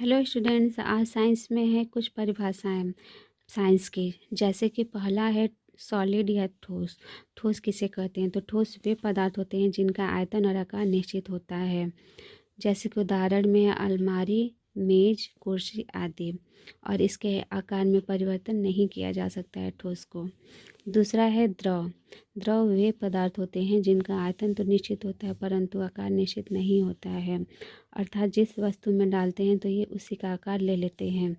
Hello students, आज science में है कुछ परिभाषाएं साइंस की। जैसे कि पहला है सॉलिड या ठोस। ठोस किसे कहते हैं? तो ठोस वे पदार्थ होते हैं जिनका आयतन और आकार निश्चित होता है। जैसे कि उदाहरण में है अलमारी, मेज, कुर्सी आदि। और इसके आकार में परिवर्तन नहीं किया जा सकता है ठोस को। दूसरा है द्रव। द्रव वे पदार्थ होते हैं जिनका आयतन तो निश्चित होता है परंतु आकार निश्चित नहीं होता है। अर्थात जिस वस्तु में डालते हैं तो ये उसी का आकार ले लेते हैं।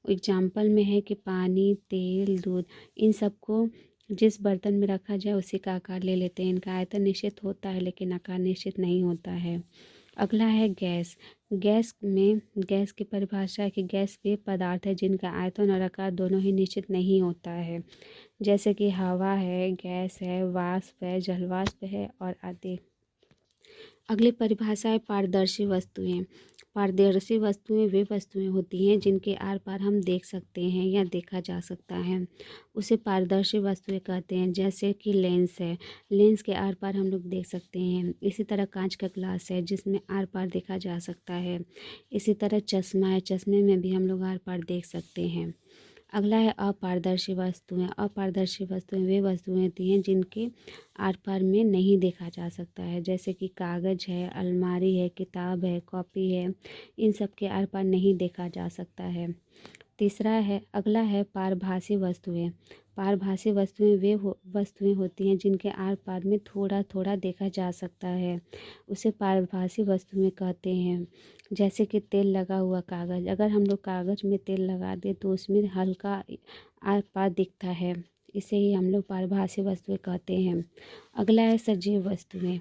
एग्जाम्पल में है कि पानी, तेल, दूध, इन सबको जिस बर्तन में रखा जाए उसी का आकार ले लेते हैं। इनका आयतन निश्चित होता है लेकिन आकार निश्चित नहीं होता है। अगला है गैस। गैस की परिभाषा है कि गैस वे पदार्थ है जिनका आयतन और आकार दोनों ही निश्चित नहीं होता है। जैसे कि हवा है, गैस है, वाष्प है, जलवाष्प है और आदि। अगली परिभाषा है पारदर्शी वस्तुएं। पारदर्शी वस्तुएं वे वस्तुएं होती हैं जिनके आर पार हम देख सकते हैं या देखा जा सकता है, उसे पारदर्शी वस्तुएं कहते हैं। जैसे कि लेंस है, लेंस के आर पार हम लोग देख सकते हैं। इसी तरह कांच का ग्लास है जिसमें आर पार देखा जा सकता है। इसी तरह चश्मा है, चश्मे में भी हम लोग आर पार देख सकते हैं। अगला है अपारदर्शी वस्तुएं। अपारदर्शी वस्तुएं वे वस्तुएं होती हैं जिनके आर पार में नहीं देखा जा सकता है। जैसे कि कागज़ है, अलमारी है, किताब है, कॉपी है, इन सब के आर पार नहीं देखा जा सकता है। अगला है पारभासी वस्तुएं। पारभासी वस्तुएं वस्तुएं होती हैं जिनके आर पार में थोड़ा थोड़ा देखा जा सकता है, उसे पारभासी वस्तुएं कहते हैं। जैसे कि तेल लगा हुआ कागज़, अगर हम लोग कागज़ में तेल लगा दें तो उसमें हल्का आर पार दिखता है, इसे ही हम लोग पारभासी वस्तुएं कहते हैं। अगला है सजीव वस्तुएं।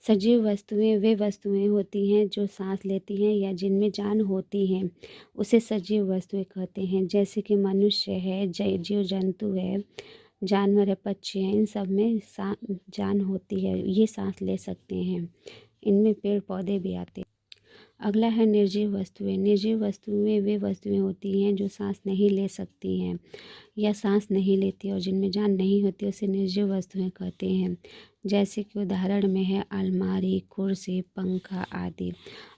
सजीव वस्तुएं वे वस्तुएं होती हैं जो सांस लेती हैं या जिनमें जान होती हैं, उसे सजीव वस्तुएं कहते हैं। जैसे कि मनुष्य है, जीव जंतु है, जानवर है, पक्षी हैं, इन सब में जान होती है, ये सांस ले सकते हैं। इनमें पेड़ पौधे भी आते हैं। अगला है निर्जीव वस्तुएं। निर्जीव वस्तुएं वे वस्तुएं होती हैं जो सांस नहीं ले सकती हैं या सांस नहीं लेती और जिनमें जान नहीं होती, उसे निर्जीव वस्तुएं कहते हैं। जैसे कि उदाहरण में है अलमारी, कुर्सी, पंखा आदि।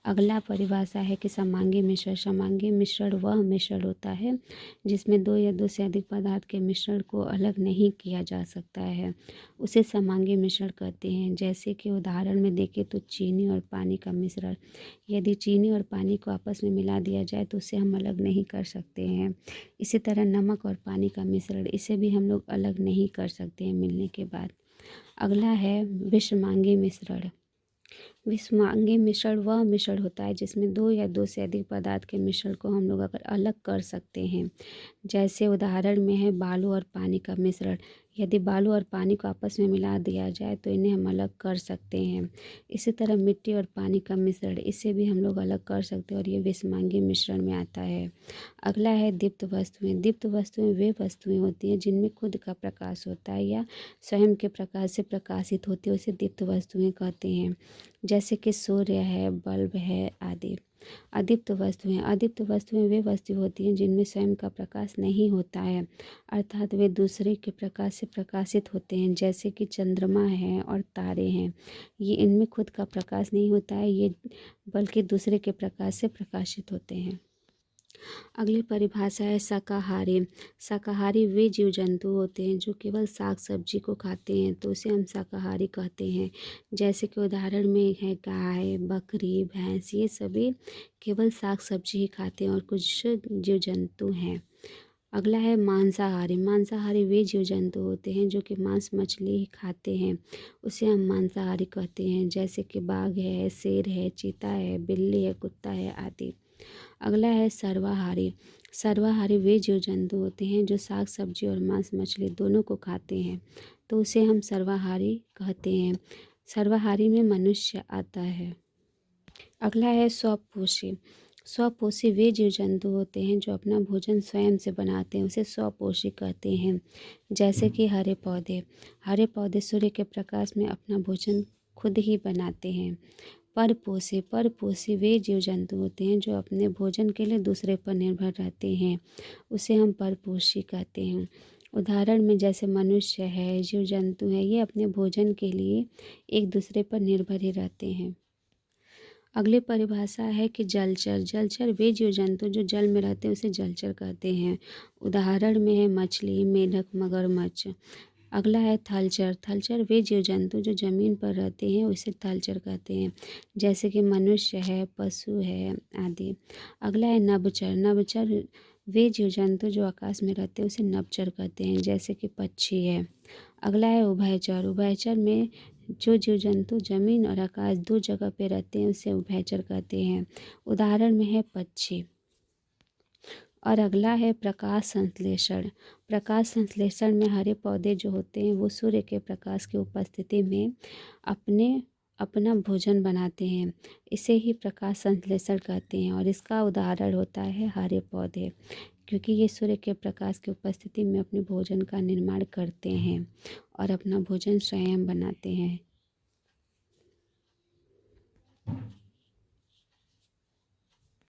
अगला परिभाषा है कि समांगी मिश्रण। समांगी मिश्रण वह मिश्रण होता है जिसमें दो या दो से अधिक पदार्थ के मिश्रण को अलग नहीं किया जा सकता है, उसे समांगी मिश्रण कहते हैं। जैसे कि उदाहरण में देखें तो चीनी और पानी का मिश्रण। यदि चीनी और पानी को आपस में मिला दिया जाए तो उसे हम अलग नहीं कर सकते हैं। इसी तरह नमक और पानी का मिश्रण, इसे भी हम लोग अलग नहीं कर सकते हैं मिलने के बाद। अगला है विषमांगी मिश्रण। विषमांगी मिश्रण वह मिश्रण होता है जिसमें दो या दो से अधिक पदार्थ के मिश्रण को हम लोग अगर अलग कर सकते हैं। जैसे उदाहरण में है बालू और पानी का मिश्रण। यदि बालू और पानी को आपस में मिला दिया जाए तो इन्हें हम अलग कर सकते हैं। इसी तरह मिट्टी और पानी का मिश्रण, इसे भी हम लोग अलग कर सकते हैं और ये विषमांगी मिश्रण में आता है। अगला है दीप्त वस्तुएं। दीप्त वस्तुएं वे वस्तुएं होती हैं जिनमें खुद का प्रकाश होता है या स्वयं के प्रकाश से प्रकाशित होती है, उसे दीप्त वस्तुएं कहते हैं। जैसे कि सूर्य है, बल्ब है आदि। अदीप्त वस्तुएं वे वस्तु होती हैं जिनमें स्वयं का प्रकाश नहीं होता है, अर्थात वे दूसरे के प्रकाश से प्रकाशित होते हैं। जैसे कि चंद्रमा है और तारे हैं, ये इनमें खुद का प्रकाश नहीं होता है, ये बल्कि दूसरे के प्रकाश से प्रकाशित होते हैं। अगली परिभाषा है शाकाहारी। शाकाहारी वे जीव जंतु होते हैं जो केवल साग सब्जी को खाते हैं, तो उसे हम शाकाहारी कहते हैं। जैसे कि उदाहरण में है गाय, बकरी, भैंस, ये सभी केवल साग सब्जी ही खाते हैं और कुछ जीव जंतु हैं। अगला है मांसाहारी। मांसाहारी वे जीव जंतु होते हैं जो कि मांस मछली ही खाते हैं, उसे हम मांसाहारी कहते हैं। जैसे कि बाघ है, शेर है, चीता है, बिल्ली है, कुत्ता है आदि। अगला है सर्वाहारी। सर्वाहारी वे जीव जंतु होते हैं जो साग सब्जी और मांस मछली दोनों को खाते हैं, तो उसे हम सर्वाहारी कहते हैं। सर्वाहारी में मनुष्य आता है। अगला है स्वपोषी। स्वपोषी वे जीव जंतु होते हैं जो अपना भोजन स्वयं से बनाते हैं, उसे स्वपोषी कहते हैं। जैसे कि हरे पौधे। हरे पौधे सूर्य के प्रकाश में अपना भोजन खुद ही बनाते हैं। परपोषी वे जीव जंतु होते हैं जो अपने भोजन के लिए दूसरे पर निर्भर रहते हैं, उसे हम परपोषी कहते हैं। उदाहरण में जैसे मनुष्य है, जीव जंतु है, ये अपने भोजन के लिए एक दूसरे पर निर्भर ही रहते हैं। अगली परिभाषा है कि जलचर। जलचर वे जीव जंतु जो जल में रहते हैं उसे जलचर कहते हैं। उदाहरण में है मछली, मेढक, मगरमच्छ। अगला है थलचर। थलचर वे जीव जंतु जो जमीन पर रहते हैं उसे थलचर कहते हैं, जैसे कि मनुष्य है, पशु है आदि। अगला है नभचर। नभचर वे जीव जंतु जो आकाश में रहते हैं उसे नभचर कहते हैं, जैसे कि पक्षी है। अगला है उभयचर। उभयचर में जो जीव जंतु जमीन और आकाश दो जगह पे रहते हैं उसे उभयचर कहते हैं। उदाहरण में है पक्षी। और अगला है प्रकाश संश्लेषण। प्रकाश संश्लेषण में हरे पौधे जो होते हैं वो सूर्य के प्रकाश की उपस्थिति में अपना भोजन बनाते हैं। इसे ही प्रकाश संश्लेषण कहते हैं और इसका उदाहरण होता है हरे पौधे, क्योंकि ये सूर्य के प्रकाश की उपस्थिति में अपने भोजन का निर्माण करते हैं और अपना भोजन स्वयं बनाते हैं।